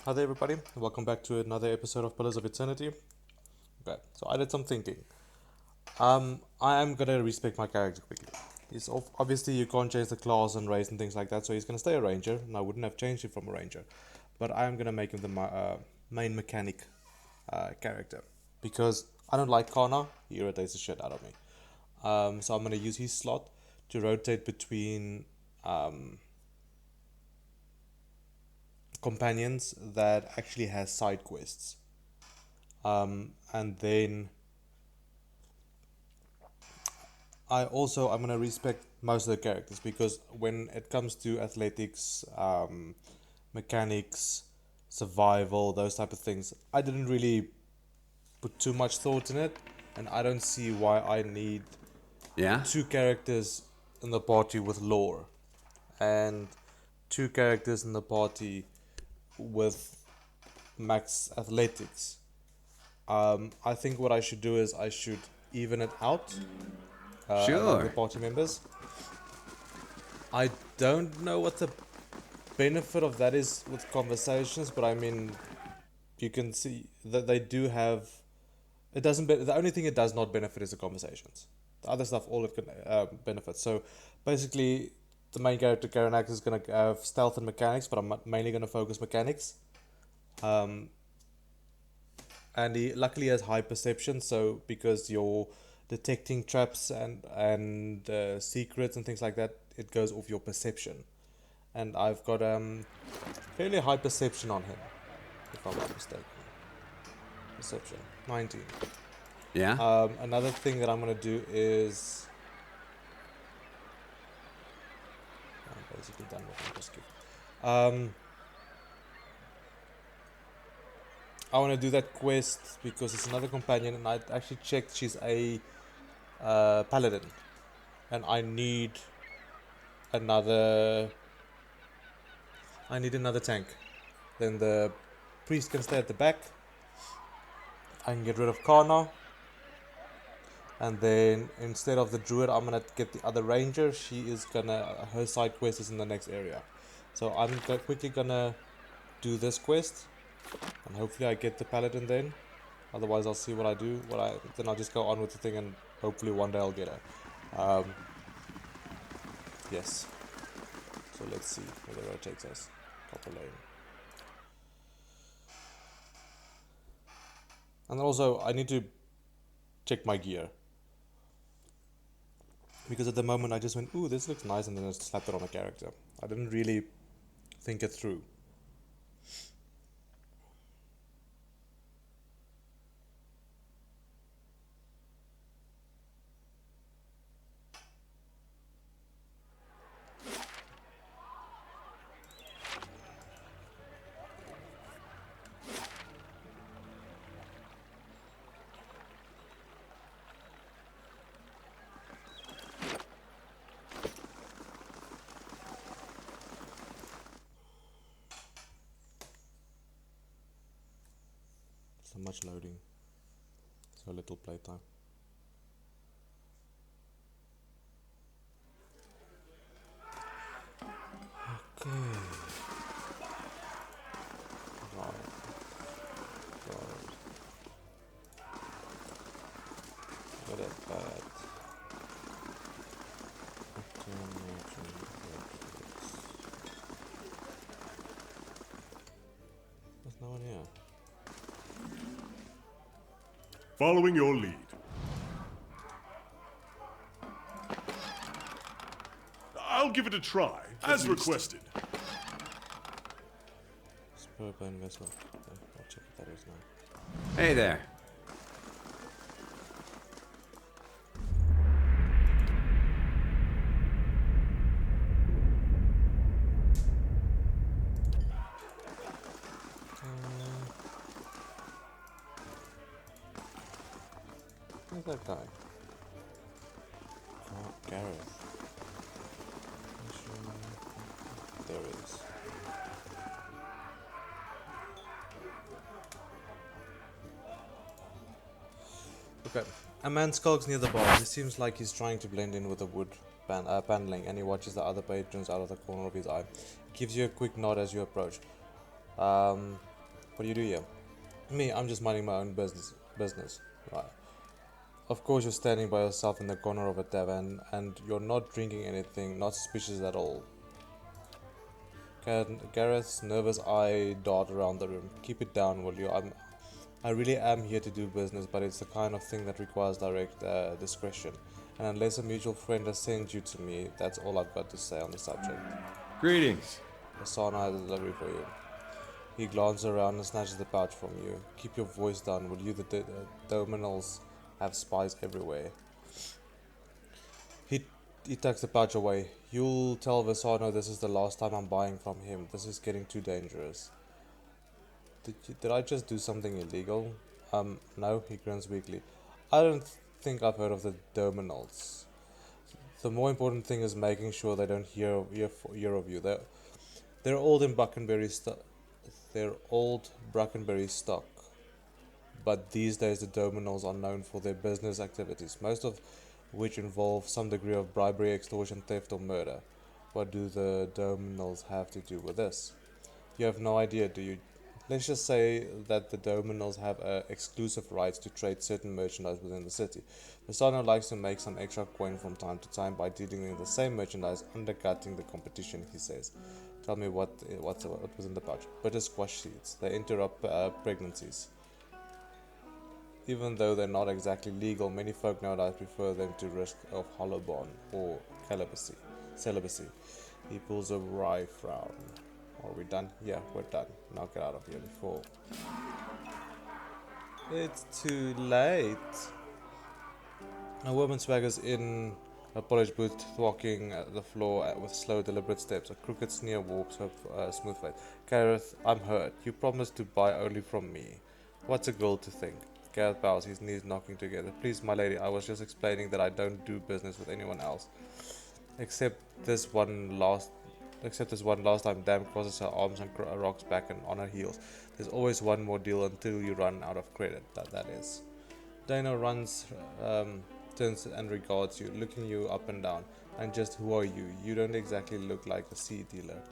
Hi there everybody, welcome back to another episode of Pillars of Eternity. Okay, so I did some thinking. I am gonna respec my character quickly. Obviously you can't change the class and race and things like that, so he's gonna stay a ranger, and I wouldn't have changed him from a ranger. But I am gonna make him the main mechanic character. Because I don't like Kana, he irritates the shit out of me. So I'm gonna use his slot to rotate between companions that actually has side quests. And then I'm gonna respect most of the characters because when it comes to athletics, mechanics, survival, those type of things, I didn't really put too much thought in it, and I don't see why I need Yeah? two characters in the party with lore and two characters in the party with max athletics. I think what I should do is I should even it out among the Sure. party members. I don't know what the benefit of that is with conversations, but I mean, you can see that they do have. It doesn't. The only thing it does not benefit is the conversations. The other stuff, all it can benefit. So basically, the main character Caronaxis is gonna have stealth and mechanics, but I'm mainly gonna focus mechanics. Um, and he luckily has high perception, so because you're detecting traps and secrets and things like that, it goes off your perception. And I've got fairly high perception on him, if I'm not mistaken. Perception 19. Yeah? Another thing that I'm gonna do is I'm basically done with my skip. I want to do that quest because it's another companion, and I actually checked she's a paladin, and another. I need another tank. Then the priest can stay at the back. I can get rid of Kana. And then instead of the druid, I'm gonna get the other ranger. She is gonna her side quest is in the next area, so I'm quickly gonna do this quest, and hopefully I get the paladin then. Otherwise, I'll see what I do. Then I'll just go on with the thing, and hopefully one day I'll get her. Yes. So let's see where the road takes us. Copperlane. And also, I need to check my gear. Because at the moment I just went, ooh, this looks nice, and then I just slapped it on a character. I didn't really think it through. So much loading. So little playtime. Okay. Right. Right. Got it bad. There's no one here. Following your lead. I'll give it a try, as requested. Spurplane vessel. Okay, I'll check what that is now. Hey there. Who's that guy? Oh, Gareth. There it is. Okay. A man skulks near the bar. He seems like he's trying to blend in with the wood paneling, and he watches the other patrons out of the corner of his eye. He gives you a quick nod as you approach. What do you do here? Me, I'm just minding my own business. Right. Of course, you're standing by yourself in the corner of a tavern, and you're not drinking anything, not suspicious at all. Gareth's nervous eye dart around the room. Keep it down, will you? I really am here to do business, but it's the kind of thing that requires direct discretion. And unless a mutual friend has sent you to me, that's all I've got to say on the subject. Greetings. Asana has a delivery for you. He glances around and snatches the pouch from you. Keep your voice down, will you? The Doemenels have spies everywhere. He tucks the pouch away. You'll tell Verzano this is the last time I'm buying from him. This is getting too dangerous. Did I just do something illegal? No, he grins weakly. I don't think I've heard of the Doemenels. The more important thing is making sure they don't hear of you. They're old in Brackenberry They're old Brackenberry stock. But these days the Doemenels are known for their business activities, most of which involve some degree of bribery, extortion, theft, or murder. What do the Doemenels have to do with this? You have no idea, do you? Let's just say that the Doemenels have exclusive rights to trade certain merchandise within the city. Verzano likes to make some extra coin from time to time by dealing in the same merchandise, undercutting the competition, he says. Tell me what was in the pouch. Bitter squash seeds. They interrupt pregnancies. Even though they're not exactly legal, many folk nowadays prefer them to risk of hollowborn or celibacy. He pulls a wry frown. Are we done? Yeah, we're done. Now get out of here before... It's too late. A woman swaggers in, a polished boot thwacking the floor with slow, deliberate steps. A crooked sneer warps her smooth face. Gareth, I'm hurt. You promised to buy only from me. What's a girl to think? Gareth bows, his knees knocking together. Please, my lady, I was just explaining that I don't do business with anyone else. Except this one last time. Dam crosses her arms and rocks back and on her heels. There's always one more deal until you run out of credit. That is. Dana turns and regards you, looking you up and down. And just who are you? You don't exactly look like a seed dealer.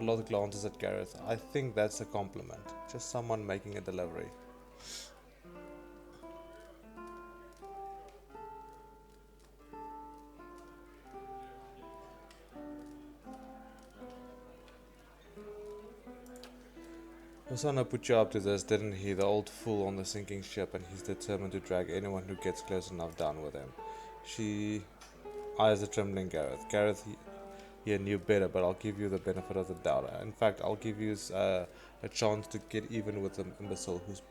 A lot glances at Gareth. I think that's a compliment. Just someone making a delivery. Verzano put you up to this, didn't he? The old fool on the sinking ship, and he's determined to drag anyone who gets close enough down with him. She eyes the trembling Gareth. Gareth, he knew better, but I'll give you the benefit of the doubt. In fact, I'll give you a chance to get even with the imbecile who's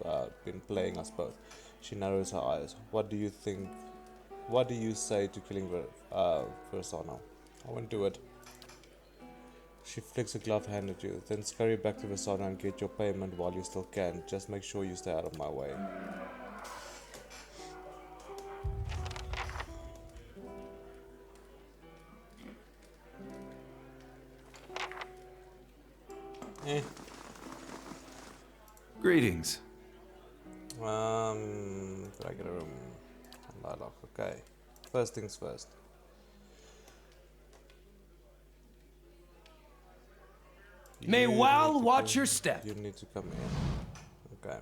been playing us both. She narrows her eyes. What do you think? What do you say to killing Verzano? I won't do it. She flicks a gloved hand at you, then scurry back to Verzano and get your payment while you still can. Just make sure you stay out of my way. Greetings. Did I get a room? Dialogue. Okay. First things first. May Wal watch your step. You need to come in. Okay.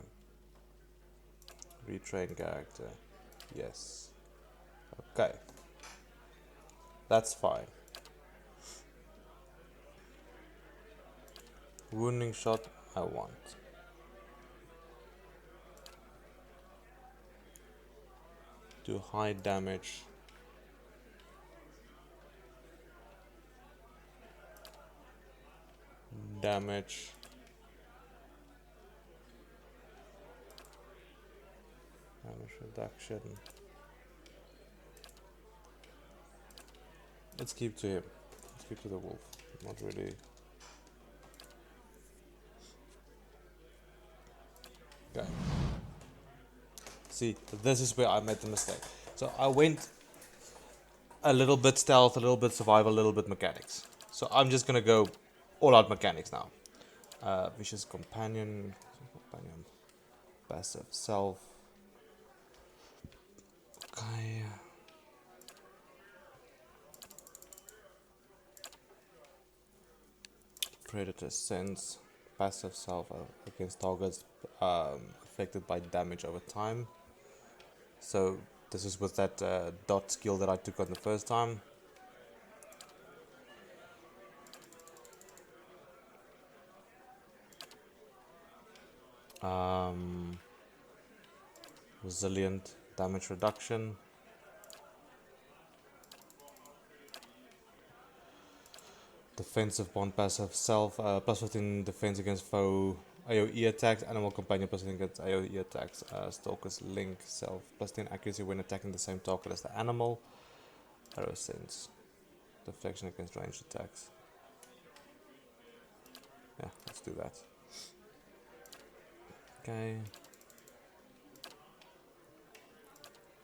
Retrain character. Yes. Okay. That's fine. Wounding shot, I want. Do high damage. Damage reduction. Let's keep to him. Let's keep to the wolf. Not really. Okay. See, this is where I made the mistake. So I went a little bit stealth, a little bit survival, a little bit mechanics. So I'm just gonna go all out mechanics now. Vicious companion, passive self. Okay. Predator sense. passive self against targets affected by damage over time. So this is with that dot skill that I took on the first time. Resilient damage reduction. Defensive bond passive self, plus 15 defense against foe AoE attacks, animal companion plus 15 against AoE attacks, stalker's link self, plus 10 accuracy when attacking the same target as the animal, arrow sense, deflection against ranged attacks. Yeah, let's do that. Okay.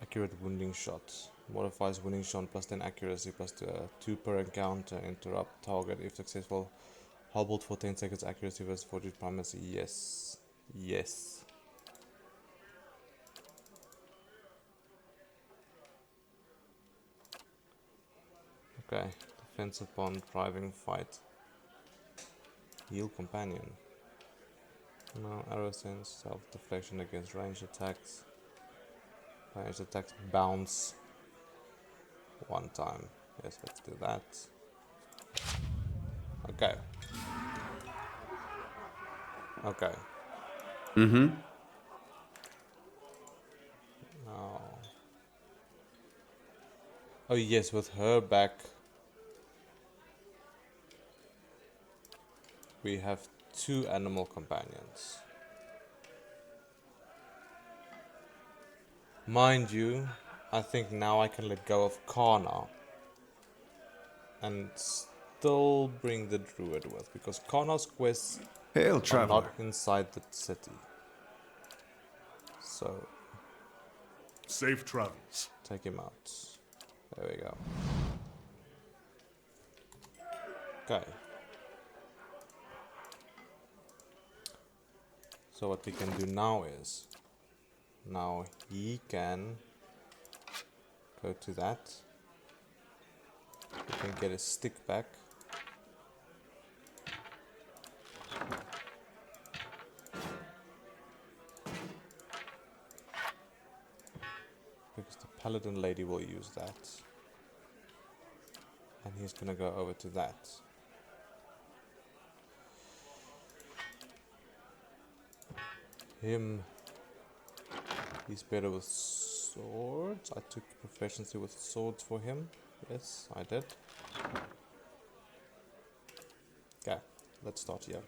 Accurate wounding shot. Modifies wounding shot plus 10 accuracy plus 2 per encounter. Interrupt target if successful. Hold for 10 seconds accuracy versus 40 primacy. Yes. Yes. Okay. Defensive bond, driving fight. Heal companion. No, arrow sense, self deflection against ranged attacks. Ranged attacks bounce one time. Yes, let's do that. Okay. Okay. Now. Oh yes, with her back we have 2 animal companions. Mind you, I think now I can let go of Kana and still bring the druid with, because Kana's quests Hail, are traveler. not inside the city. So, Safe travels. take him out. There we go. Okay. So what we can do now is, now he can go to that. He can get his stick back. Because the Paladin lady will use that. And he's gonna go over to that. Him, he's better with swords. I took proficiency with swords for him. Yes, I did. Okay, let's start here.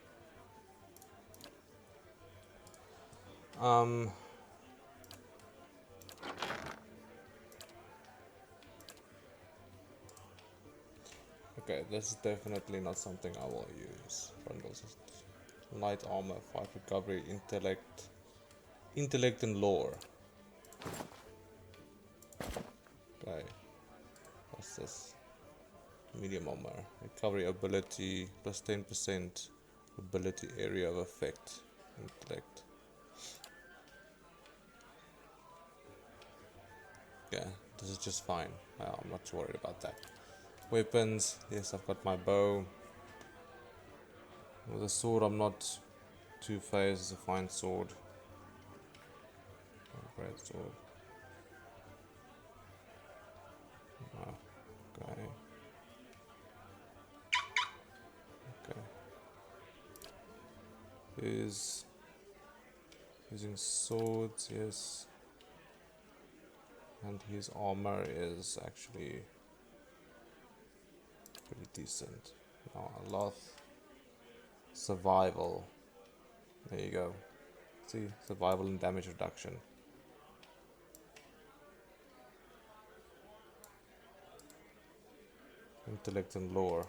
Okay, this is definitely not something I will use. Bundles, light armor, 5 recovery, intellect and lore. Okay, what's this? Medium armor, recovery ability plus 10% ability area of effect, intellect. Yeah, this is just fine. I'm not too worried about that. Weapons, yes, I've got my bow. With a sword, I'm not too phased. It's a fine sword. A great sword. Okay. Okay. Is using swords, yes. And his armor is actually pretty decent. Now Aloth, survival. There you go. See, survival and damage reduction. Intellect and lore.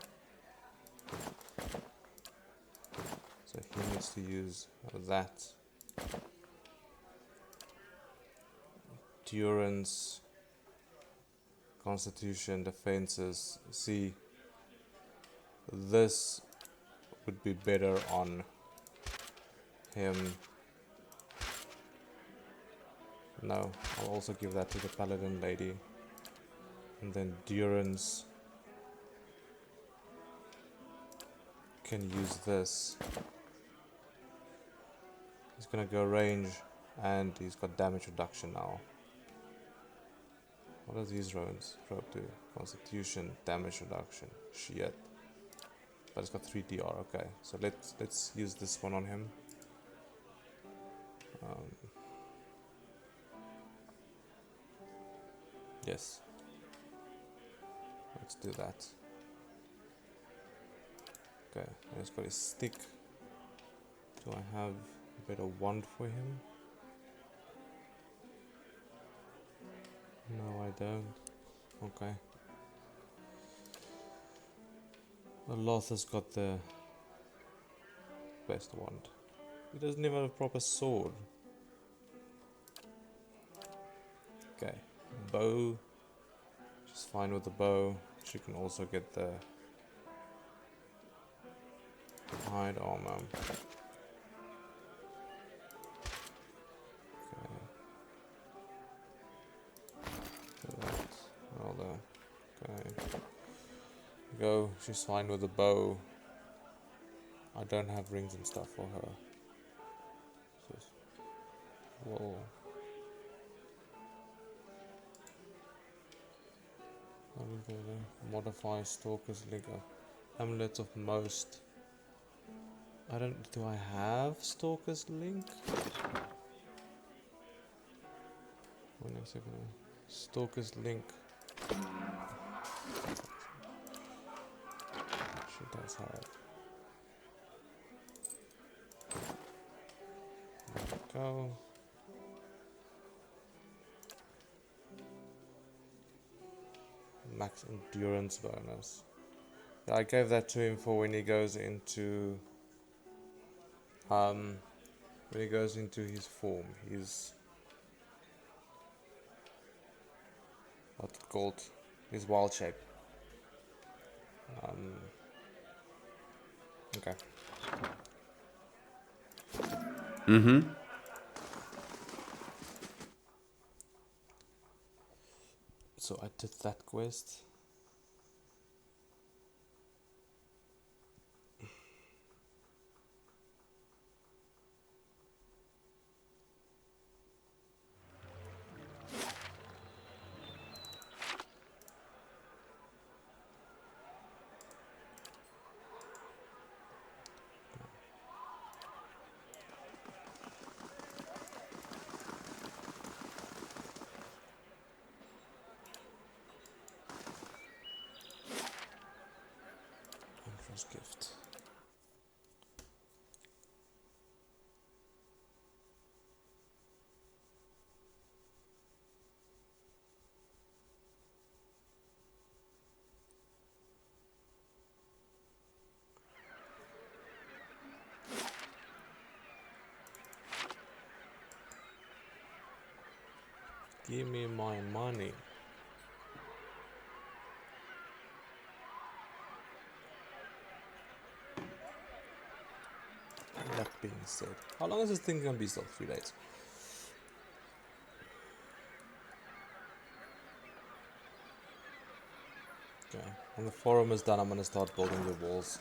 So he needs to use that. Endurance, constitution, defenses. See, this would be better on him. No, I'll also give that to the Paladin lady. And then endurance can use this. He's gonna go range, and he's got damage reduction now. What does these rounds do? Constitution, damage reduction. Shit. But it's got 3 DR. Okay, so let's use this one on him. Yes. Let's do that. Okay, he's got his stick. Do I have a better wand for him? No, I don't. Okay. Loth has got the best wand. He doesn't even have a proper sword. Okay. Bow. She's fine with the bow. She can also get the hide armor. Okay. Go. She's fine with the bow. I don't have rings and stuff for her. Whoa. Modify Stalker's Link. Amulets of Most. I don't. Do I have Stalker's Link? Wait a second. Stalker's Link. She does have. There we go. Max endurance bonus. Yeah, I gave that to him for when he goes into his form. His what's it called? His wild shape. Okay. So I did that quest. Ondra's gift. Give me my money. That being said, how long is this thing gonna be still? 3 days. Okay, when the forum is done, I'm gonna start building the walls.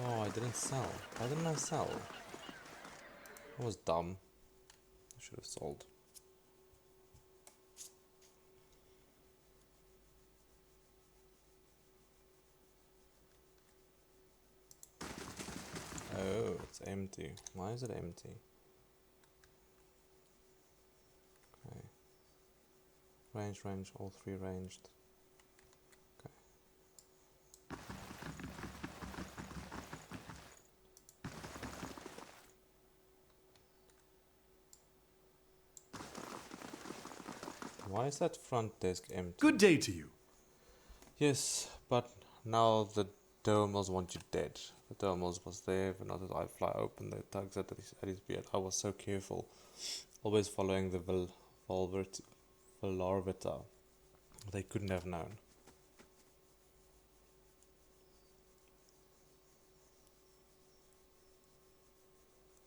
Oh, I didn't sell. Why didn't I sell? That was dumb. I should have sold. Oh, it's empty. Why is it empty? Okay. Range, all 3 ranged. Okay. Why is that front desk empty? Good day to you. Yes, but now the Doemenels want you dead. The Doemenels was there, but now that I fly open, the tugs at his beard. I was so careful, always following the Velarvita. They couldn't have known.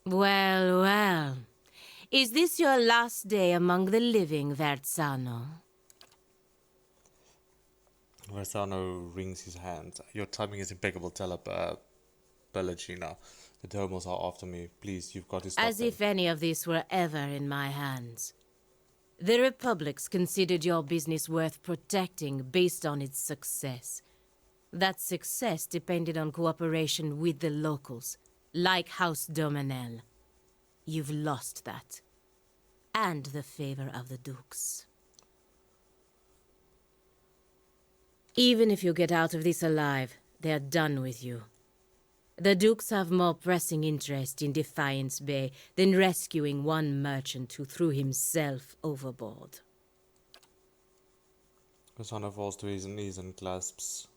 Well, well. Is this your last day among the living, Verzano? Verzano wrings his hands. Your timing is impeccable, Pallegina. The Doemenels are after me. Please, you've got to stop As them. if any of this were ever in my hands. The Republics considered your business worth protecting based on its success. That success depended on cooperation with the locals, like House Doemenel. You've lost that. And the favor of the Dukes. Even if you get out of this alive, they're done with you. The Dukes have more pressing interest in Defiance Bay than rescuing one merchant who threw himself overboard. Verzano falls to his knees and clasps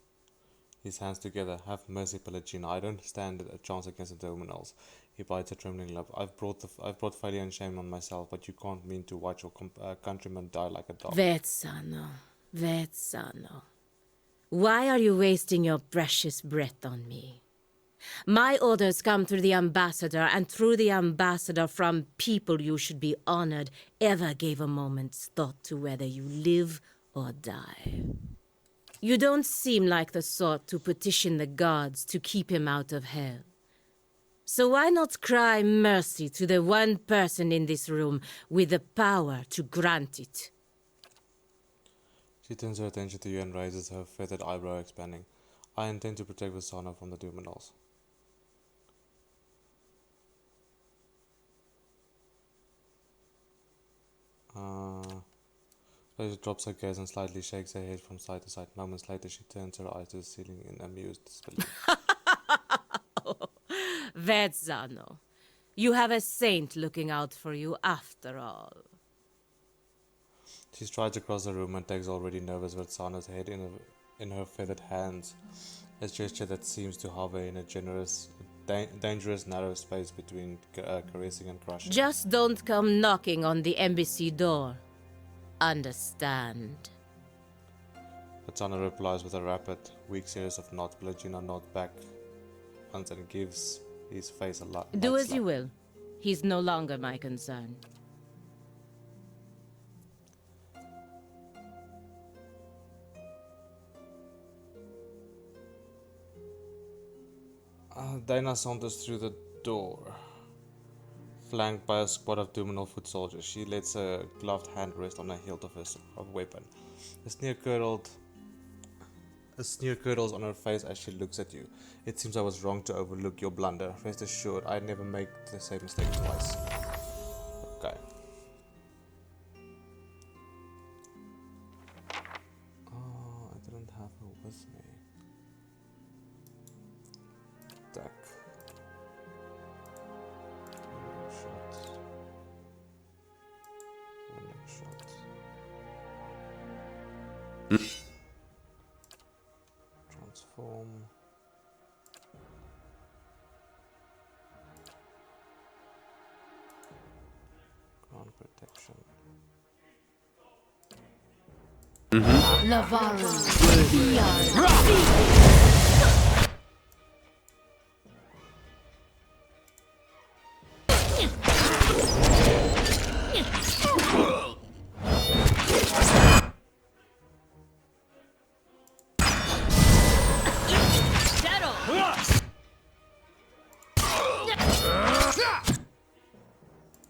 his hands together. Have mercy, Pallegina. I don't stand a chance against the Doemenels. He bites a trembling lip. I've brought failure and shame on myself, but you can't mean to watch your countrymen die like a dog. Verzano, Verzano. Why are you wasting your precious breath on me? My orders come through the ambassador, and through the ambassador from people you should be honored ever gave a moment's thought to whether you live or die. You don't seem like the sort to petition the gods to keep him out of hell. So why not cry mercy to the one person in this room with the power to grant it? She turns her attention to you and raises her feathered eyebrow, expanding. I intend to protect Verzano from the Doemenels. Rose drops her gaze and slightly shakes her head from side to side. Moments later, she turns her eyes to the ceiling in amused disbelief. Verzano, you have a saint looking out for you after all. She strides across the room and takes already nervous Verzano's head in her feathered hands, a gesture that seems to hover in a dangerous narrow space between caressing and crushing. Just don't come knocking on the embassy door. Understand? Verzano replies with a rapid, weak series of nods. Pallegina nods back once and gives his face a light Do as slap. you will. He's no longer my concern. Dana saunters through the door, flanked by a squad of Doemenel foot soldiers. She lets a gloved hand rest on the hilt of her weapon. A sneer curdles on her face as she looks at you. It seems I was wrong to overlook your blunder. Rest assured, I never make the same mistake twice. Okay. Oh, I didn't have her with me. Attack. Running shot. Transform. Ground protection. Lavaru.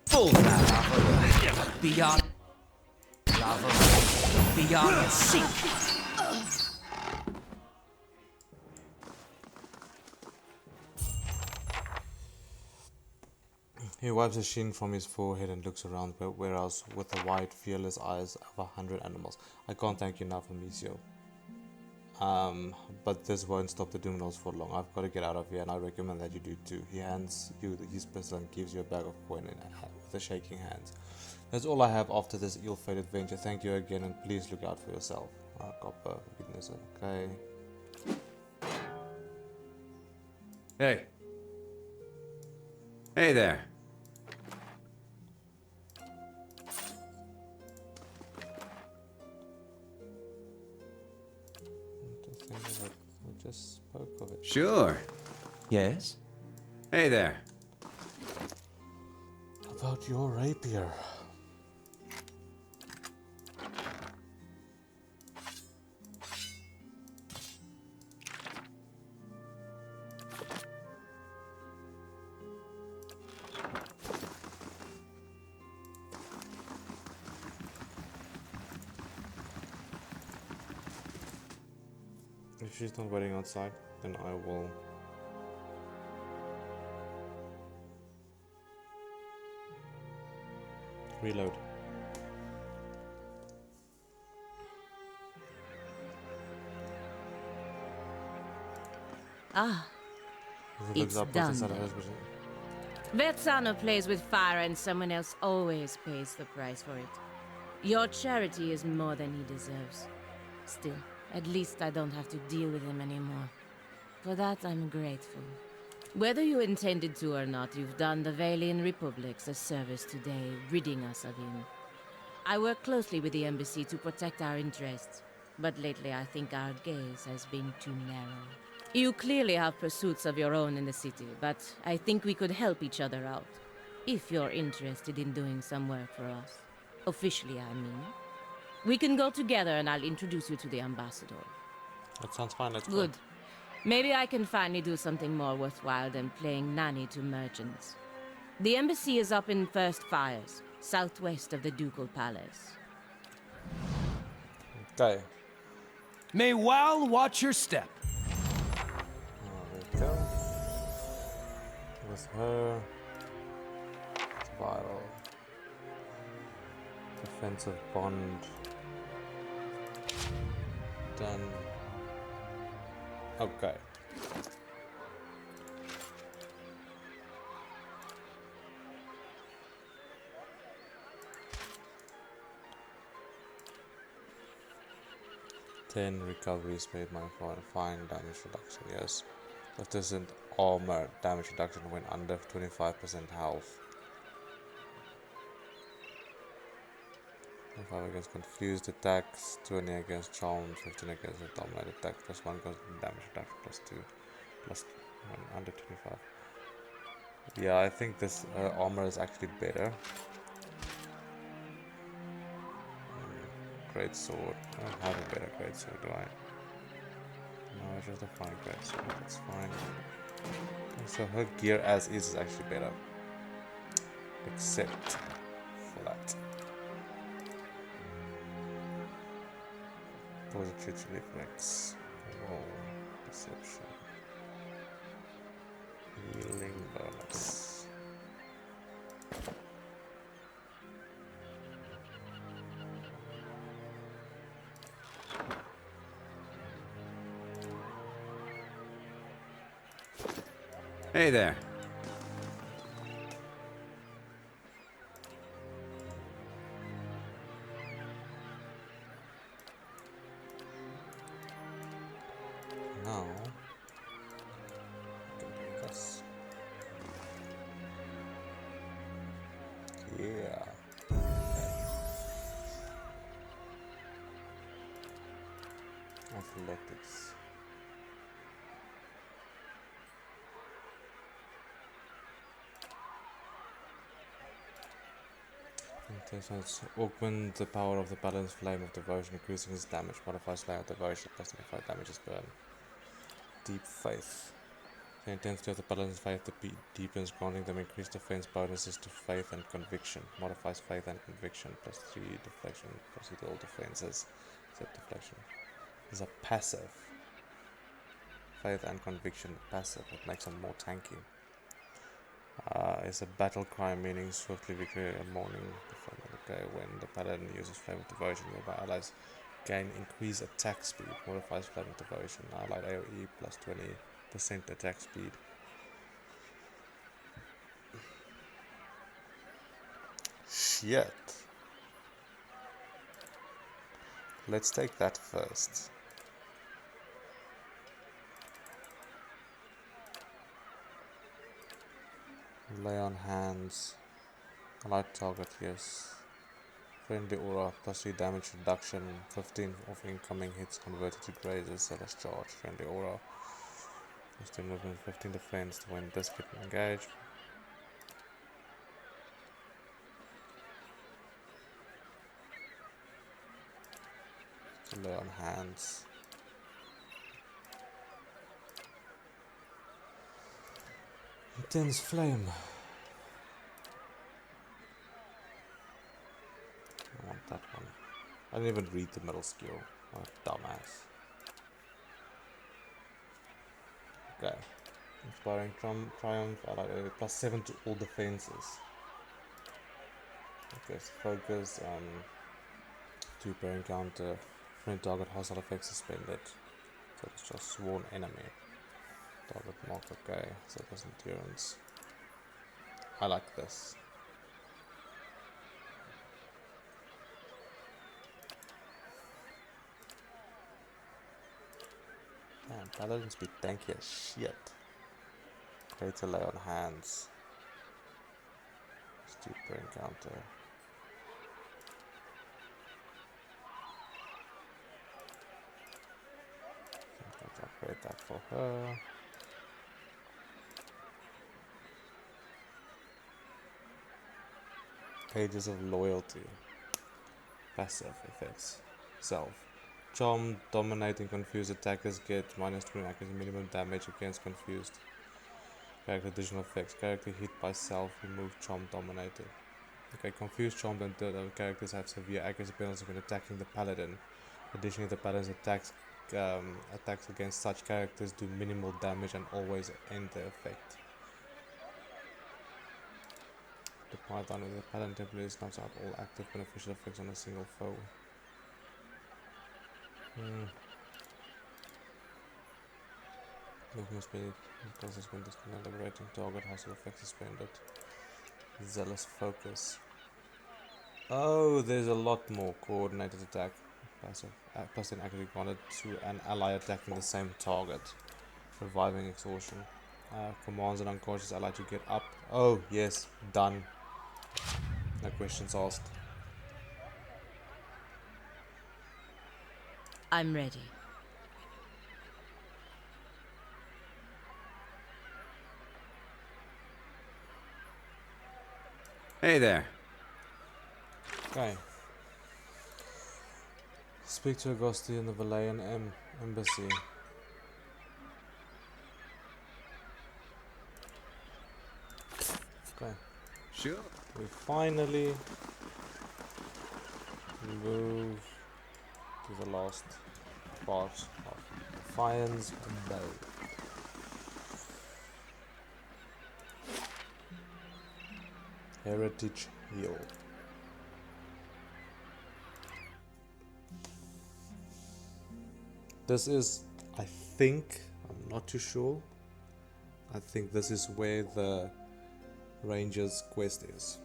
Full lava. Beyond lava. Beyond sink. He wipes a sheen from his forehead and looks around, whereas with the wide, fearless eyes of 100 animals. I can't thank you enough, Amicio. But this won't stop the Doemenels for long. I've got to get out of here, and I recommend that you do too. He hands you his pistol and gives you a bag of coin with a shaking hand. That's all I have after this ill-fated venture. Thank you again, and please look out for yourself. Copper, goodness, okay. Hey. Hey there. I just spoke of it. Sure. Yes? Hey there. About your rapier. if she's not waiting outside, then I will reload. Ah, Looks it's up done inside of then. hers, but Verzano plays with fire and someone else always pays the price for it. Your charity is more than he deserves. Still, at least I don't have to deal with him anymore. For that, I'm grateful. Whether you intended to or not, you've done the Valian Republics a service today, ridding us of him. I work closely with the Embassy to protect our interests, but lately I think our gaze has been too narrow. You clearly have pursuits of your own in the city, but I think we could help each other out. If you're interested in doing some work for us. Officially, I mean. We can go together and I'll introduce you to the ambassador. that sounds fine. Let's Good. Maybe I can finally do something more worthwhile than playing nanny to merchants. The embassy is up in First Fires, southwest of the Ducal Palace. go. Okay. May Wal watch your step. There we go. With her. Vital. Defensive bond. Done. Okay. Ten recoveries made my fine damage reduction. Yes, that isn't armor damage reduction when under 25% health. 5 against confused attacks, 20 against charms, 15 against dominated attacks, plus 1 goes damage reduction, plus 2, plus 1 under 25. Yeah, I think this armor is actually better. Great sword. I don't have a better great sword, do I? No, it's just a fine great sword. That's fine. Okay, so her gear as is actually better, except for that. Positive reflex, roll, perception, healing bonus. Hey there. Now, I can do this. Yeah. Athletics. Intentions augment the power of the Paladin's Flame of Devotion, increasing his damage, modifies Flame of Devotion, plus 25 damage is burn. Deep Faith. The intensity of the Paladin's Faith deepens, granting them increased defense bonuses to Faith and Conviction. Modifies Faith and Conviction, plus 3 deflection, plus all defenses, except deflection. Is a passive. Faith and Conviction passive, it makes them more tanky. Is a battle cry, meaning swiftly victory and mourning. Okay, when the Paladin uses Flame of Devotion, nearby allies gain increased attack speed. Modifies Flame of Devotion. Allied AoE plus 20% attack speed. Shit. Let's take that first. Lay on hands. Allied target, yes. Friendly aura, plus 3 damage reduction. 15 of incoming hits converted to grazes, zealous charge. Friendly aura. 15 movement, 15 defense when this hit engaged. Lay on hands. Intense flame. I want that one. I didn't even read the middle skill. Oh, dumbass. Okay. Inspiring triumph, allied area, +7 to all defenses. Okay, so focus, 2 per encounter, friend target hostile effects suspended. So it's just sworn enemy. Target mark, okay, so that's endurance. I like this. Man, Paladins be tanky as shit. Greater lay on hands. It's 2 per encounter. Let's upgrade that for her. Pages of loyalty. Passive effects. Self. Charm, dominating confused attackers get -20 accuracy minimum damage against confused. Character additional effects. Character hit by self, remove charm dominated. Okay, confused charmed and other characters have severe accuracy penalties when attacking the paladin. Additionally, the paladin's attacks against such characters do minimal damage and always end their effect. The Paladin with the Paladin template snaps out all active beneficial effects on a single foe. Movement speed causes when this liberating target has no effect suspended. Zealous focus. Oh, there's a lot more coordinated attack. Passive plus an accuracy granted to an ally attacking the same target. Reviving exhaustion. Commands an unconscious ally to get up. Oh, yes, done. No questions asked. I'm ready. Hey there. Okay. Speak to Agosti in the Valayan embassy. Okay. Sure. We finally move to the last part of Defiance Bay. Heritage Hill. This is, I think, I'm not too sure. I think this is where the Ranger's quest is.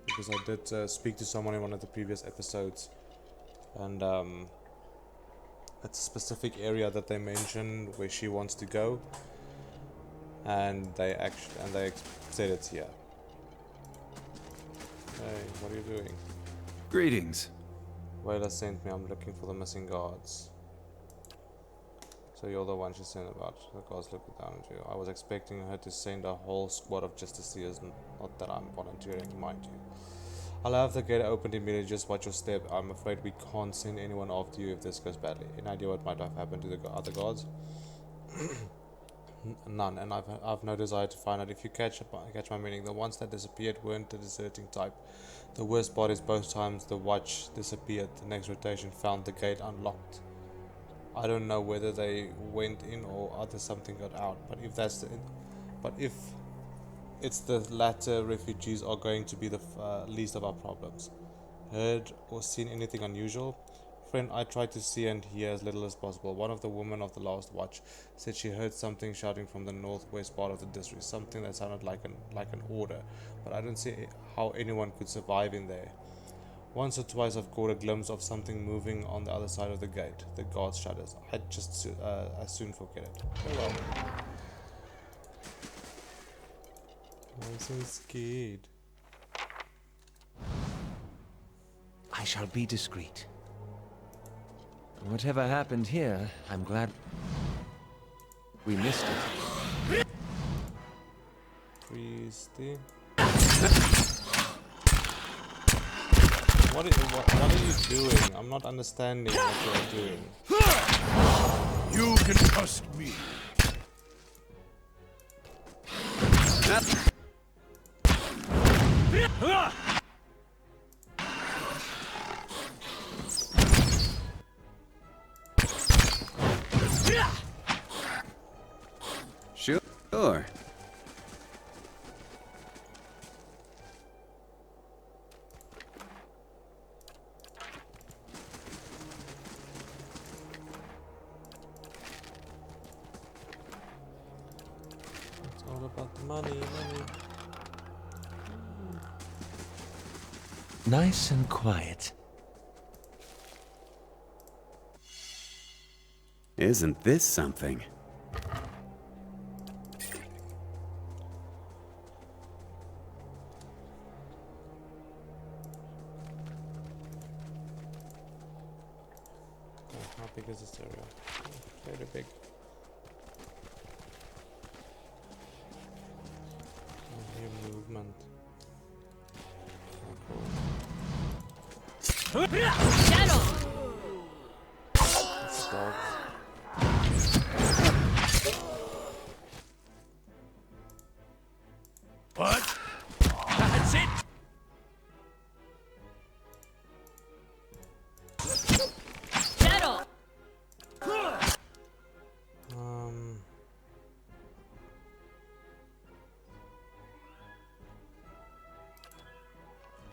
Because I did speak to someone in one of the previous episodes, and it's a specific area that they mentioned where she wants to go, and they said it's here. Hey, what are you doing? Greetings. Wayla sent me. I'm looking for the missing guards. So you're the one she sent about. The guards looking down at you. I was expecting her to send a whole squad of justiciars. Not that I'm volunteering, mind you. I'll have the gate opened immediately. Just watch your step. I'm afraid we can't send anyone after you if this goes badly. Any idea what might have happened to the other guards? None, and I've no desire to find out. If you catch my meaning, the ones that disappeared weren't the deserting type. The worst part is both times the watch disappeared, the next rotation found the gate unlocked. I don't know whether they went in or other something got out, but if it's the latter, refugees are going to be the least of our problems. Heard or seen anything unusual? Friend, I tried to see and hear as little as possible. One of the women of the last watch said she heard something shouting from the northwest part of the district, something that sounded like an order, but I don't see how anyone could survive in there. Once or twice I've caught a glimpse of something moving on the other side of the gate. The guard shudders. I'd just as soon forget it. Oh well. I'm so scared. I shall be discreet. Whatever happened here, I'm glad we missed it. Priesty. What are you doing? I'm not understanding what you're doing. You can trust me. all about the money. Nice and quiet. Isn't this something? How big is this area? Very big. I hear movement. Oh, cool. Shadow! It's dogs. What? That's it! Shadow!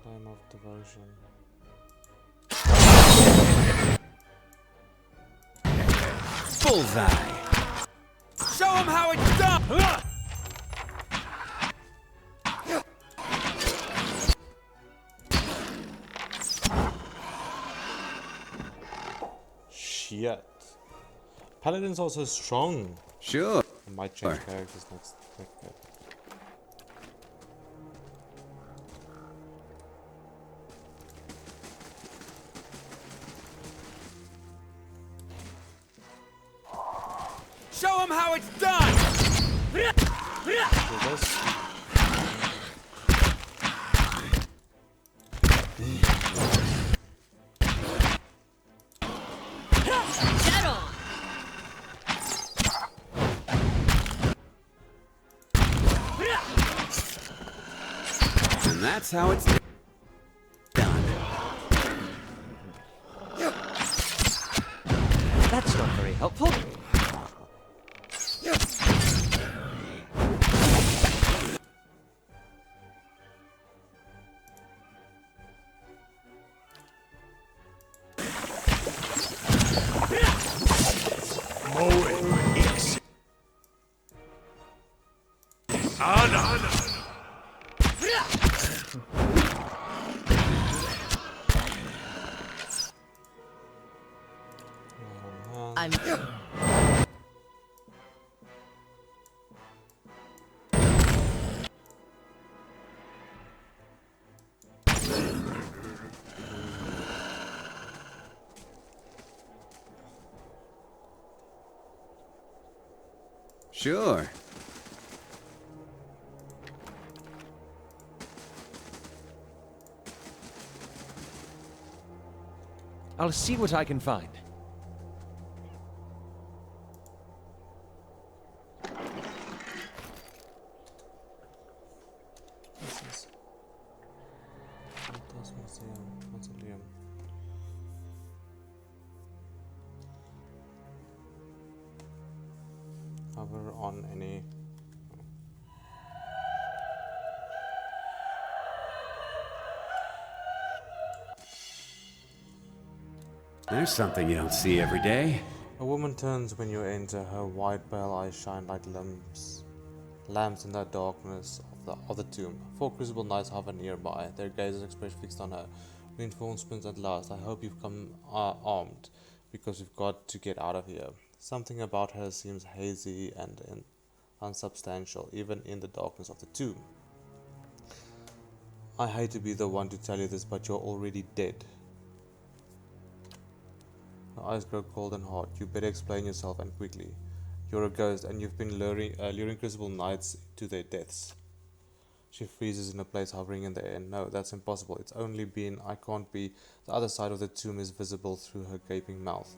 Flame of devotion. Bullseye! Show him how it's done! Shit. Paladin's also strong. Sure. I might change characters next bit. Show him how it's done! Do this. Shadow! And that's how it's done. That's not very helpful. I'm... Sure. I'll see what I can find. This is Santos Mausoleum. Hover on any. There's something you don't see every day. A woman turns when you enter. Her white pale eyes shine like lamps in the darkness of the tomb. 4 crucible knights hover nearby, their gazes expressed fixed on her. Reinforcements at last. I hope you've come armed, because we've got to get out of here. Something about her seems hazy and unsubstantial, even in the darkness of the tomb. I hate to be the one to tell you this, but you're already dead. Her eyes grow cold and hard. You better explain yourself, and quickly. You're a ghost, and you've been luring crucible knights to their deaths. She freezes in a place, hovering in the air. No, that's impossible. It's only been... I can't be... The other side of the tomb is visible through her gaping mouth.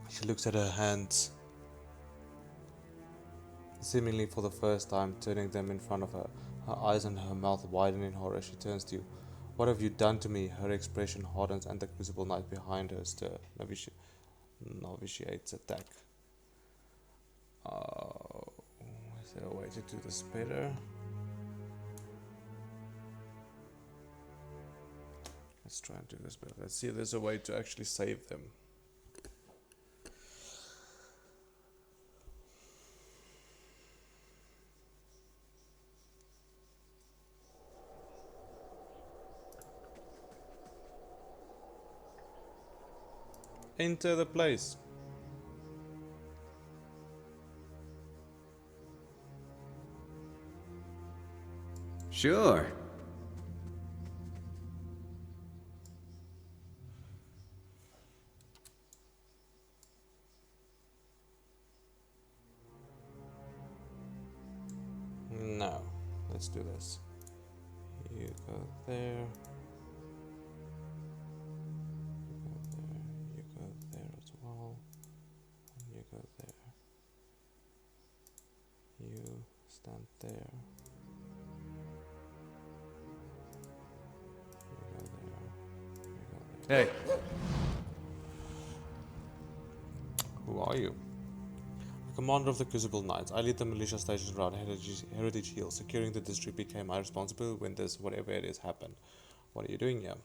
She looks at her hands, seemingly for the first time, turning them in front of her. Her eyes and her mouth widen in horror. She turns to you. What have you done to me? Her expression hardens, and the crucible knight behind her stir. Novitiates attack. Is there a way to do this better? Let's try and do this better. Let's see if there's a way to actually save them. enter the place. Sure. No, let's do this. You go there. You go there as well. And you go there. You stand there. You go there. You go there. Hey. Who are you? Commander of the Crucible Knights. I lead the militia stations around Heritage Hill. Securing the district became my responsibility when this, whatever it is, happened. What are you doing here?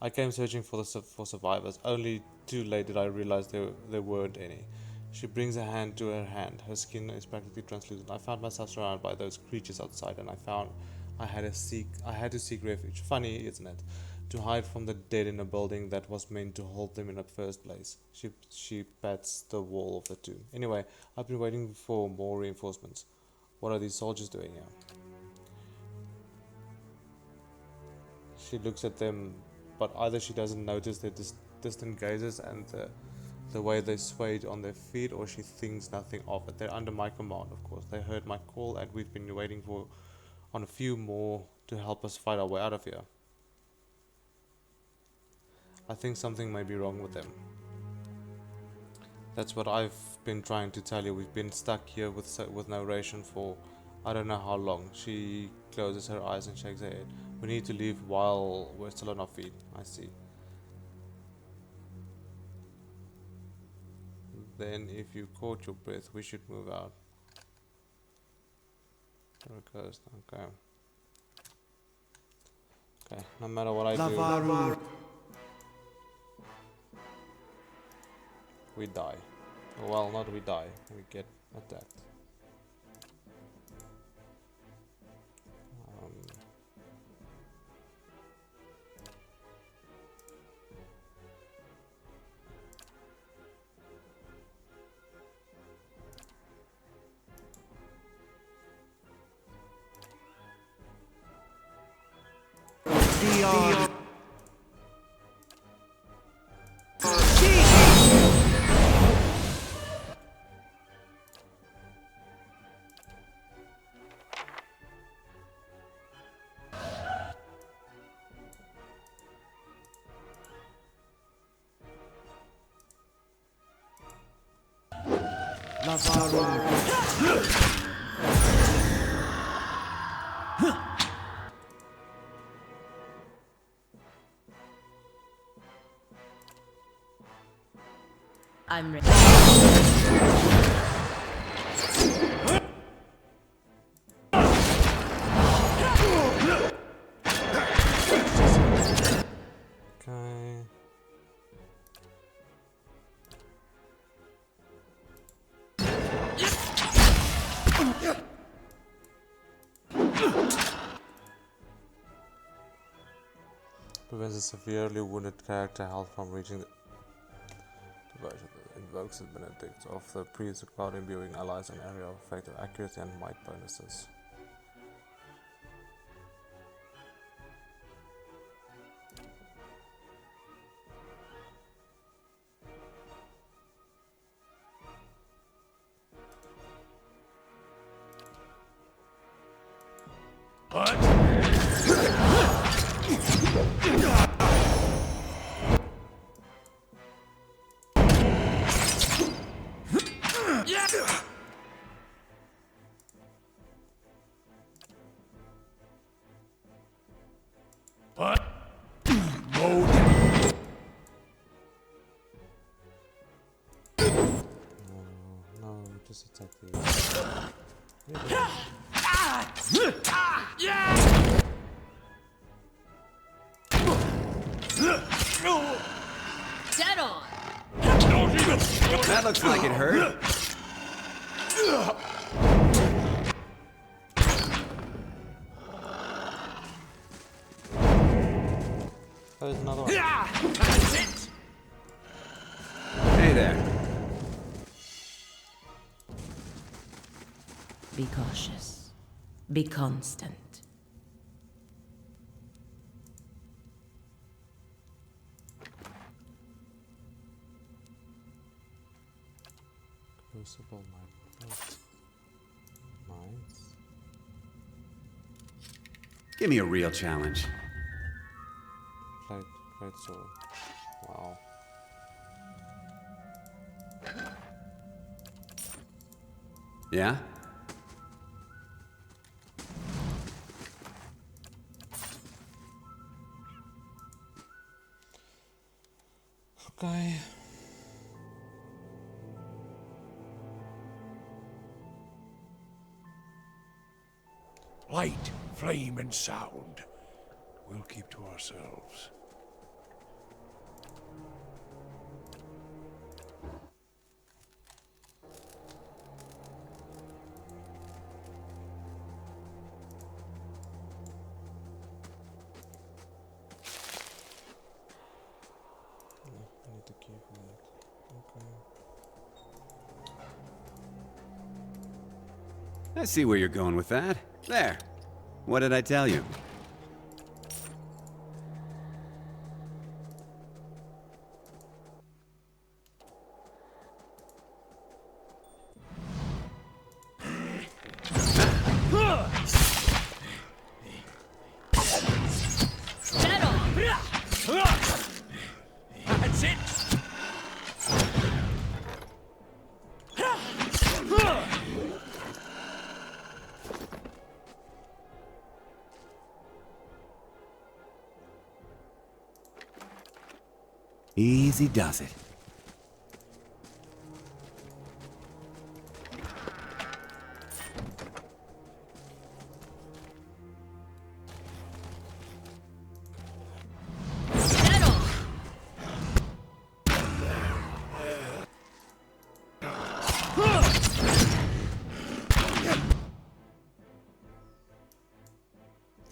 I came searching for survivors. Only too late did I realize there weren't any. She brings a hand to her hand. Her skin is practically translucent. I found myself surrounded by those creatures outside, and I had to seek refuge. Funny, isn't it? To hide from the dead in a building that was meant to hold them in the first place. She pats the wall of the tomb. Anyway, I've been waiting for more reinforcements. What are these soldiers doing here? She looks at them, but either she doesn't notice their distant gazes and the way they swayed on their feet, or she thinks nothing of it. They're under my command, of course. They heard my call, and we've been waiting on a few more to help us fight our way out of here. I think something may be wrong with them. That's what I've been trying to tell you. We've been stuck here with no ration for I don't know how long. She closes her eyes and shakes her head. We need to leave while we're still on our feet. I see. Then if you caught your breath, we should move out. There it goes. Okay. Okay, no matter what I do, we die. Well, not we die, we get attacked. I'm ready. Okay. Prevents a severely wounded character health from reaching the version that invokes the benedict of the priest cloud imbuing allies an area of effective accuracy and might bonuses. No, just attack these. Dead on! That looks like it hurt. There's another one. Be cautious. Be constant. Crucible knife. Nice. Give me a real challenge. Plate sword. Wow. Yeah? Okay. Light, flame, and sound. We'll keep to ourselves. I need to keep that. Okay. I see where you're going with that. There. What did I tell you? That's it! Easy does it.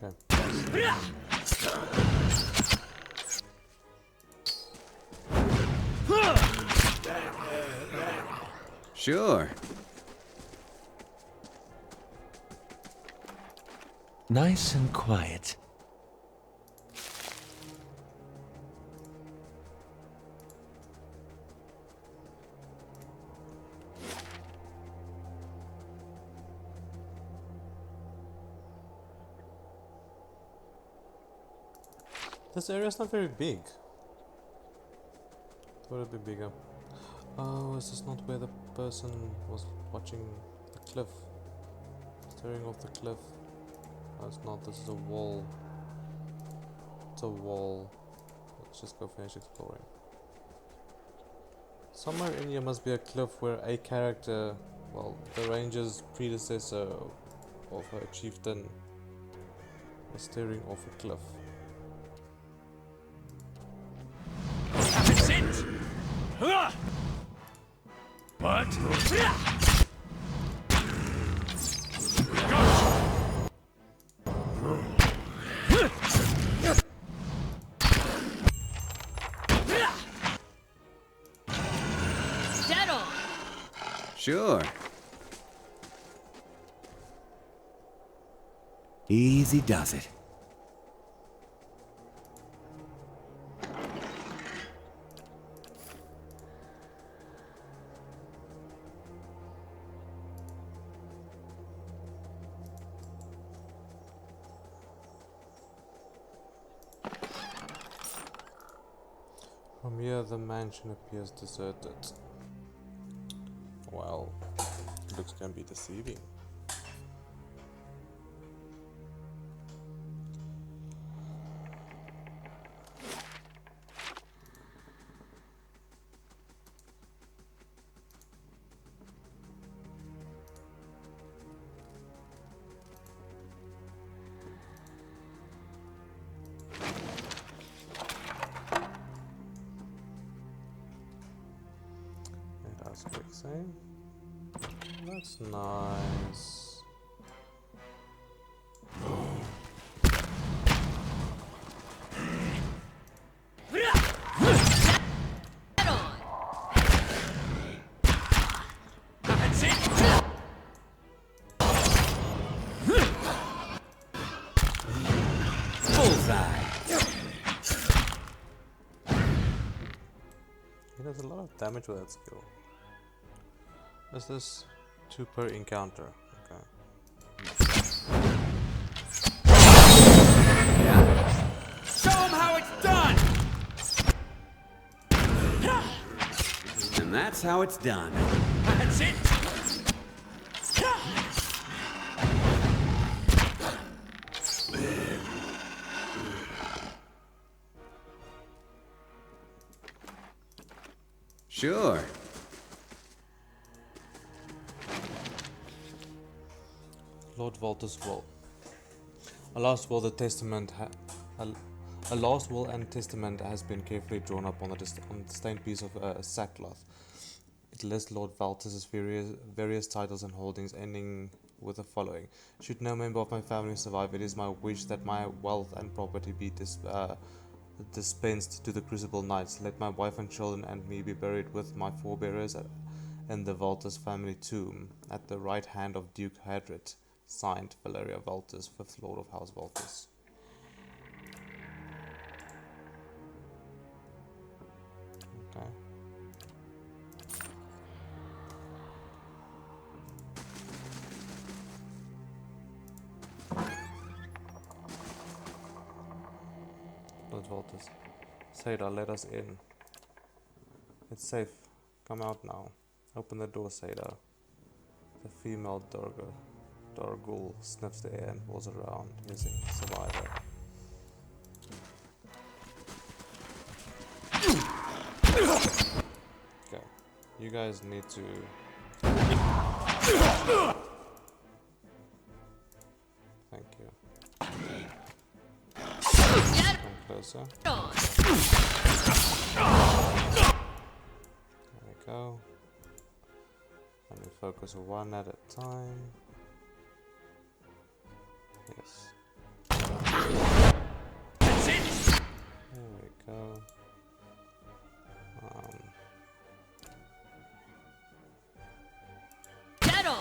Okay. Sure. Nice and quiet. This area's not very big. Would it be bigger? Oh, is this not where the person was watching the cliff? Staring off the cliff. No, it's not. This is a wall. It's a wall. Let's just go finish exploring. Somewhere in here must be a cliff where a character, well, the ranger's predecessor of her chieftain, was staring off a cliff. That's it! What? Sure. Easy does it. From here, the mansion appears deserted. Well, looks can be deceiving. It has quick save. That's nice. That's it! lot of damage with that skill. Is this 2 per encounter? Okay. Show him how it's done! And that's how it's done. That's it! Sure. Lord Volta's will. A last will, the testament. A last will and testament has been carefully drawn up on a stained piece of sackcloth. It lists Lord Valtus's various titles and holdings, ending with the following: should no member of my family survive, it is my wish that my wealth and property be dispensed to the Crucible Knights. Let my wife and children and me be buried with my forebearers in the Valtus family tomb at the right hand of Duke Hadrit. Signed, Valeria Valtus, 5th Lord of House Valtus. Okay. Lord Valtus. Seda, let us in. It's safe. Come out now. Open the door, Seda. The female Dargul sniffs the air and walks around, hissing, survivor. Okay, you guys need to... Thank you. Come closer. There we go. Let me focus one at a time. Yes. There we go. Get on!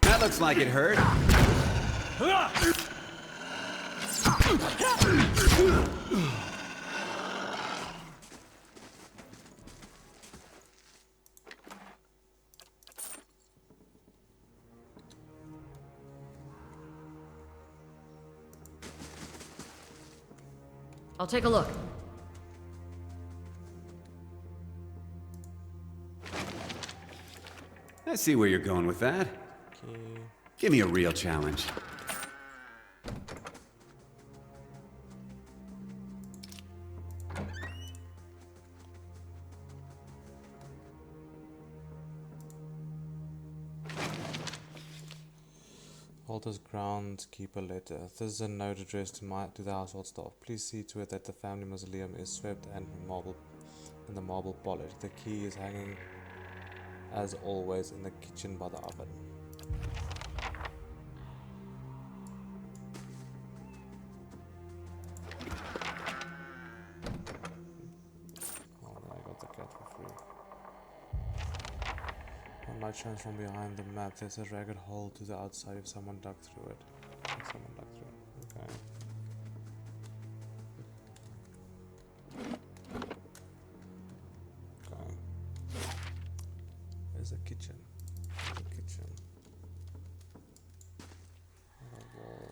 That looks like it hurt. I'll take a look. I see where you're going with that. Okay. Give me a real challenge. Walter's groundskeeper letter. This is a note addressed to the household staff. Please see to it that the family mausoleum is swept and the marble polished. The key is hanging, as always, in the kitchen by the oven. Oh, then I got the cat for free. On my chance from behind the map, there's a ragged hole to the outside if someone dug through it. Okay. There's a kitchen. A wall.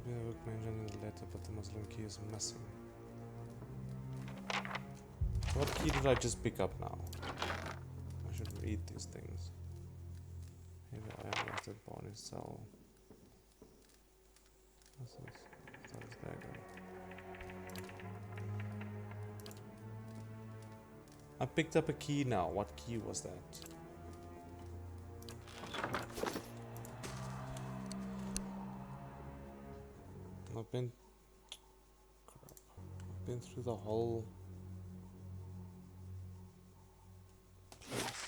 The book mentioned in the letter, but the Muslim key is missing. What key did I just pick up now? I should read these things. Maybe I have lost it born itself. What's there going? I picked up a key now. What key was that? Nope. been... Crap. I've been through the whole... place.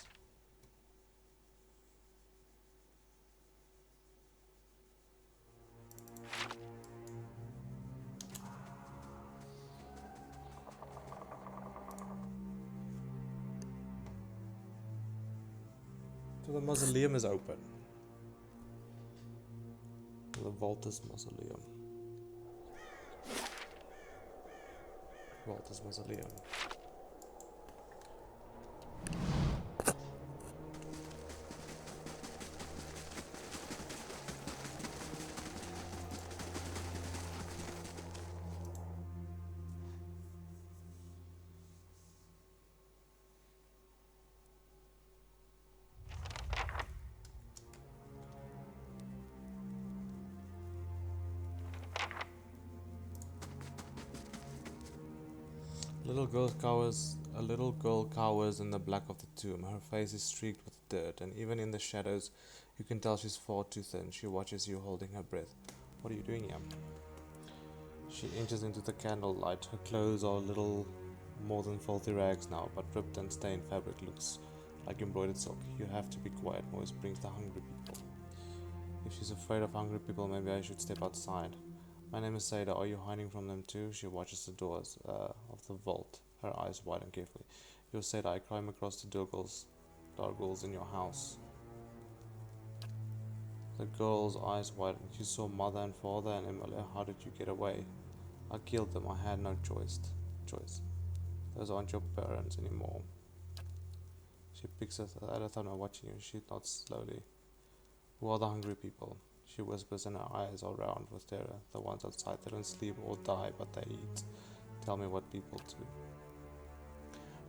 So the mausoleum is open. The Voltus Mausoleum. Voltus Mausoleum. A little girl cowers in the back of the tomb. Her face is streaked with dirt, and even in the shadows, you can tell she's far too thin. She watches you holding her breath. What are you doing here? She inches into the candlelight. Her clothes are a little more than filthy rags now, but ripped and stained fabric looks like embroidered silk. You have to be quiet. Noise brings the hungry people. If she's afraid of hungry people, maybe I should step outside. My name is Sada. Are you hiding from them too? She watches the doors of the vault, her eyes widen carefully. You're Sada. I climb across the dargles in your house. The girl's eyes widen. You saw mother and father and Emilia. How did you get away? I killed them. I had no choice. Those aren't your parents anymore. She picks at her thumb watching you. She nods slowly. Who are the hungry people? She whispers and her eyes are round with terror. The ones outside, they don't sleep or die, but they eat. Tell me what people do.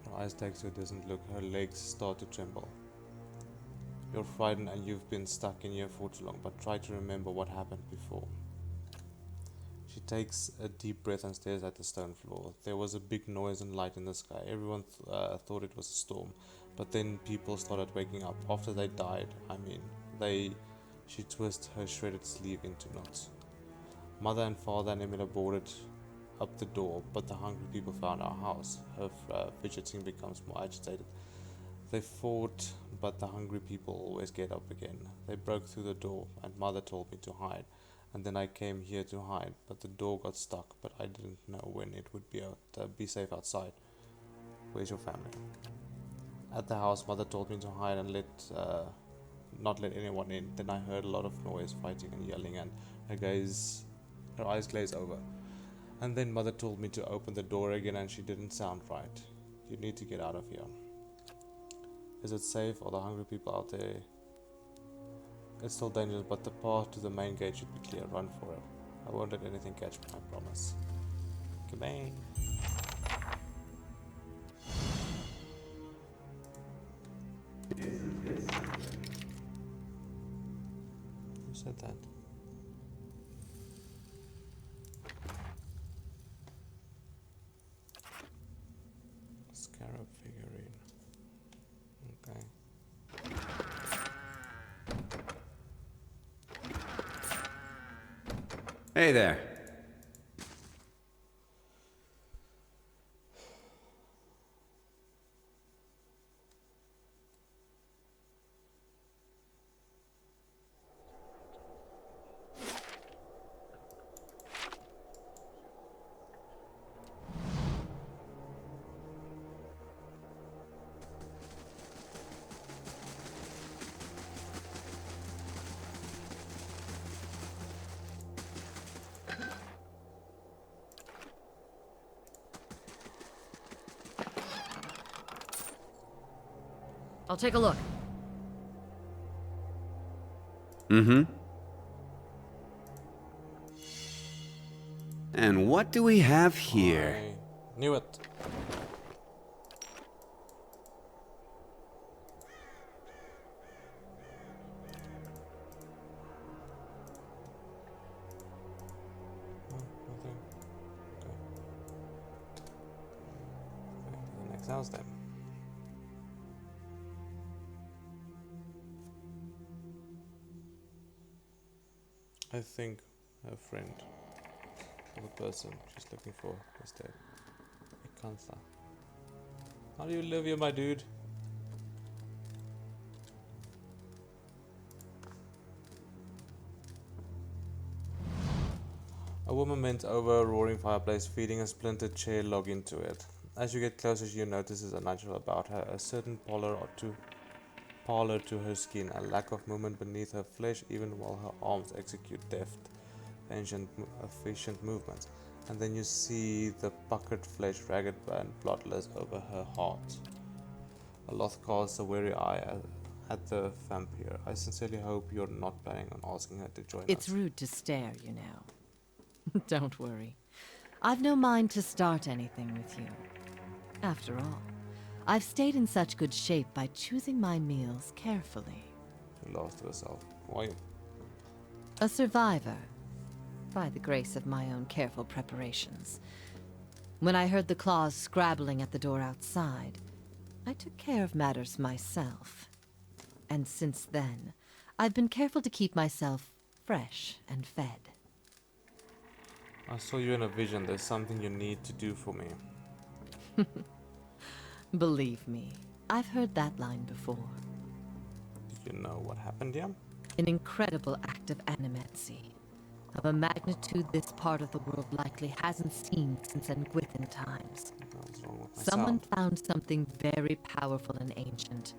Her eyes take to a distant look. Her legs start to tremble. You're frightened and you've been stuck in here for too long, but try to remember what happened before. She takes a deep breath and stares at the stone floor. There was a big noise and light in the sky. Everyone thought it was a storm, but then people started waking up. After they died, she twists her shredded sleeve into knots. Mother and father and Emilia boarded up the door, but the hungry people found our house. Her fidgeting becomes more agitated. They fought, but the hungry people always get up again. They broke through the door, and mother told me to hide. And then I came here to hide, but the door got stuck, but I didn't know when it would be safe outside. Where's your family? At the house, mother told me to hide and not let anyone in. Then I heard a lot of noise, fighting and yelling, and her eyes glaze over. And then mother told me to open the door again, and she didn't sound right. You need to get out of here. Is it safe? Are the hungry people out there? It's still dangerous, but the path to the main gate should be clear. Run for it. I won't let anything catch me, I promise. Goodbye. Who said that? Scarab figurine. Okay. Hey there. I'll take a look. Mm-hmm. And what do we have here? I knew it. Oh, nothing. Okay. Back to the next house then. I think a friend. For the person she's looking for is dead. Ikantha. How do you live here, my dude? A woman bent over a roaring fireplace, feeding a splintered chair log into it. As you get closer, you notice is unnatural about her, a certain pallor to her skin, a lack of movement beneath her flesh, even while her arms execute deft, efficient movements. And then you see the puckered flesh, ragged and bloodless over her heart. Aloth casts a wary eye at the vampire. I sincerely hope you're not planning on asking her to join us. It's rude to stare, you know. Don't worry. I've no mind to start anything with you. After all, I've stayed in such good shape by choosing my meals carefully. She laughs to herself. Why? A survivor, by the grace of my own careful preparations. When I heard the claws scrabbling at the door outside, I took care of matters myself. And since then, I've been careful to keep myself fresh and fed. I saw you in a vision. There's something you need to do for me. Believe me, I've heard that line before. Did you know what happened here? An incredible act of animetsi, of a magnitude this part of the world likely hasn't seen since Engwithan times. What's wrong with my Someone sound? found something very powerful and ancient,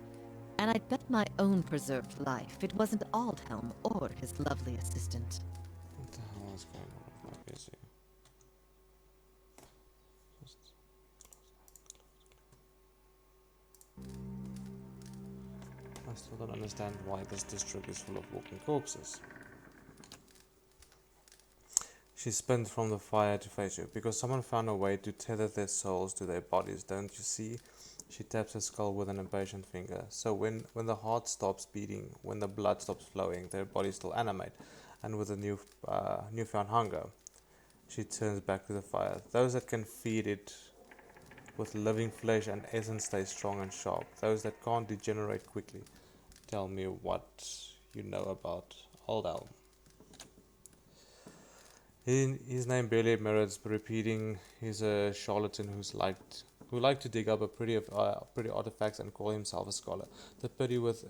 and I'd bet my own preserved life it wasn't Aldhelm or his lovely assistant. What the hell is going on with my PC? I still don't understand why this district is full of walking corpses. She spins from the fire to face you. Because someone found a way to tether their souls to their bodies, don't you see? She taps her skull with an impatient finger. So when the heart stops beating, when the blood stops flowing, their bodies still animate. And with a newfound hunger, she turns back to the fire. Those that can feed it with living flesh and essence stay strong and sharp. Those that can't degenerate quickly. Tell me what you know about Aldhelm. His name barely merits repeating. He's a charlatan who liked to dig up pretty artifacts and call himself a scholar. The pity with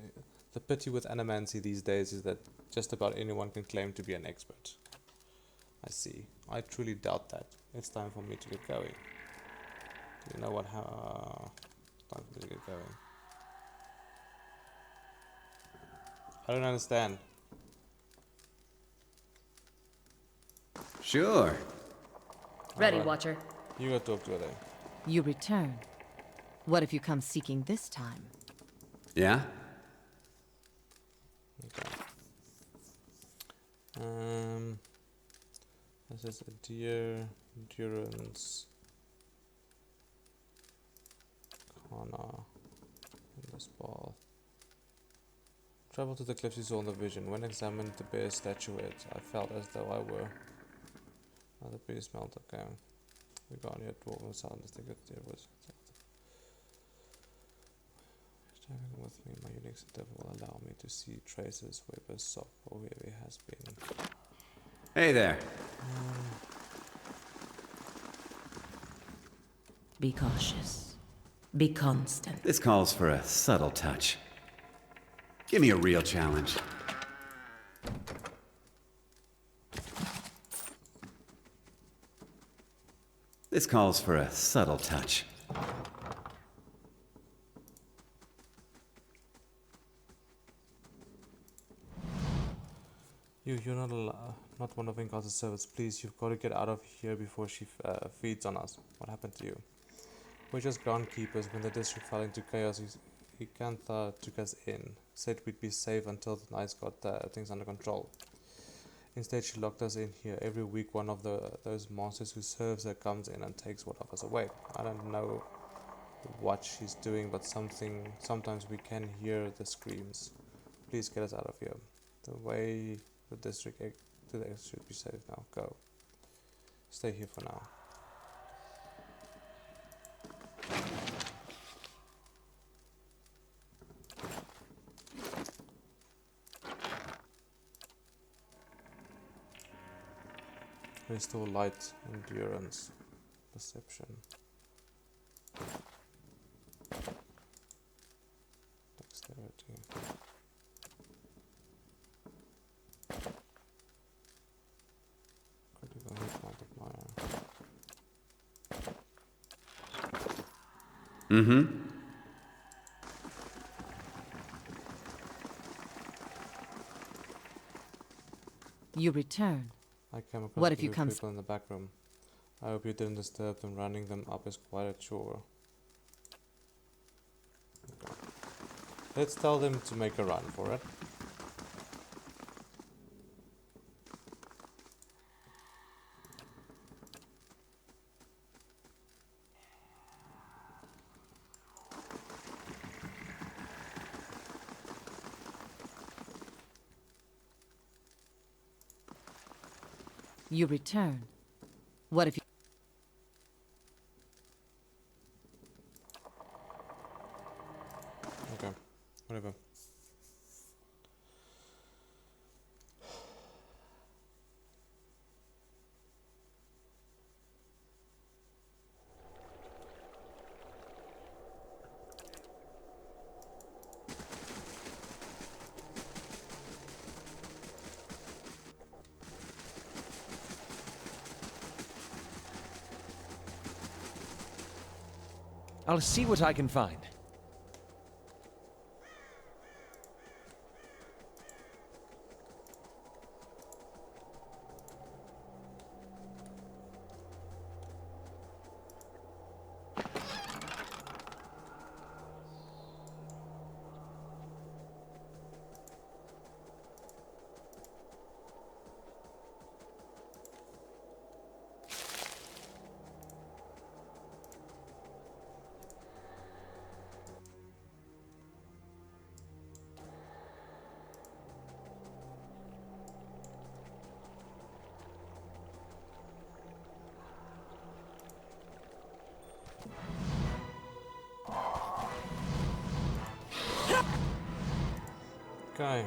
animancy these days is that just about anyone can claim to be an expert. I see. I truly doubt that. It's time for me to get going. You know what? It's time for me to get going. I don't understand. Sure. Ready, Alright. Watcher. You go talk to her then. You return. What if you come seeking this time? Yeah? Okay. This is a deer, endurance, Kana, in this path. Travel to the cliffs you saw in the vision. When examined the bear's statuette, I felt as though I were. Oh, the beer smelled okay. We got here, dwarf and sound as they get there was. Traveling with me, my unique setup will allow me to see traces where soft or where it has been. Hey there. Be cautious. Be constant. This calls for a subtle touch. Give me a real challenge. This calls for a subtle touch. You're not one of Incar's servants. Please, you've got to get out of here before she feeds on us. What happened to you? We're just groundkeepers. When the district fell into chaos, Ikantha took us in. Said we'd be safe until the knights got things under control. Instead, she locked us in here. Every week, one of those monsters who serves her comes in and takes one of us away. I don't know what she's doing, but sometimes we can hear the screams. Please get us out of here. The way the district to the exit should be safe now. Go. Stay here for now. Restore light, endurance, perception. Dexterity. Critical hit multiplier. Mm-hmm. You return. I came across What if you blue come people in the back room. I hope you didn't disturb them. Running them up is quite a chore. Okay. Let's tell them to make a run for it. You return. What if you... Okay, whatever. I'll see what I can find. Okay.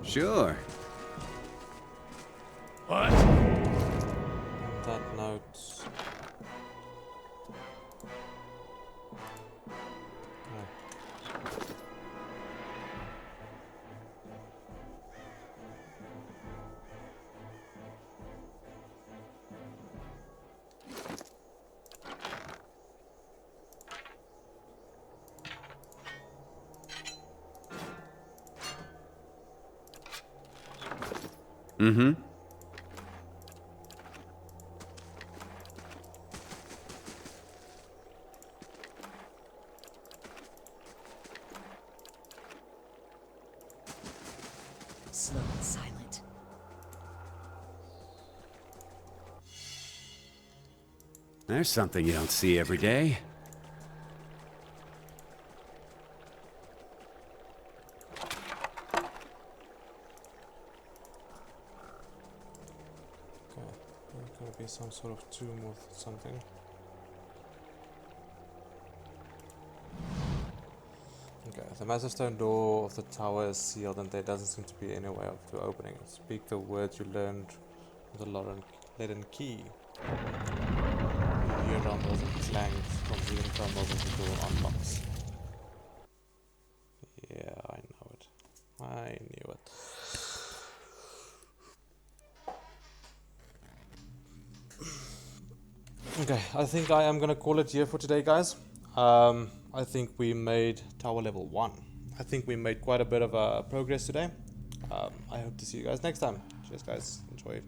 Sure. On that note. Mm-hmm. slow and silent. There's something you don't see every day. Okay, there's gonna be some sort of tomb with something. Okay, the massive stone door of the tower is sealed and there doesn't seem to be any way to opening it. Speak the words you learned with the laden key. You hear rumbles and clangs from hidden crumbles as the door unlocks. Yeah, I know it. I knew it. Okay, I think I am gonna call it here for today, guys. I think we made tower level 1. I think we made quite a bit of progress today. I hope to see you guys next time. Cheers, guys. Enjoy.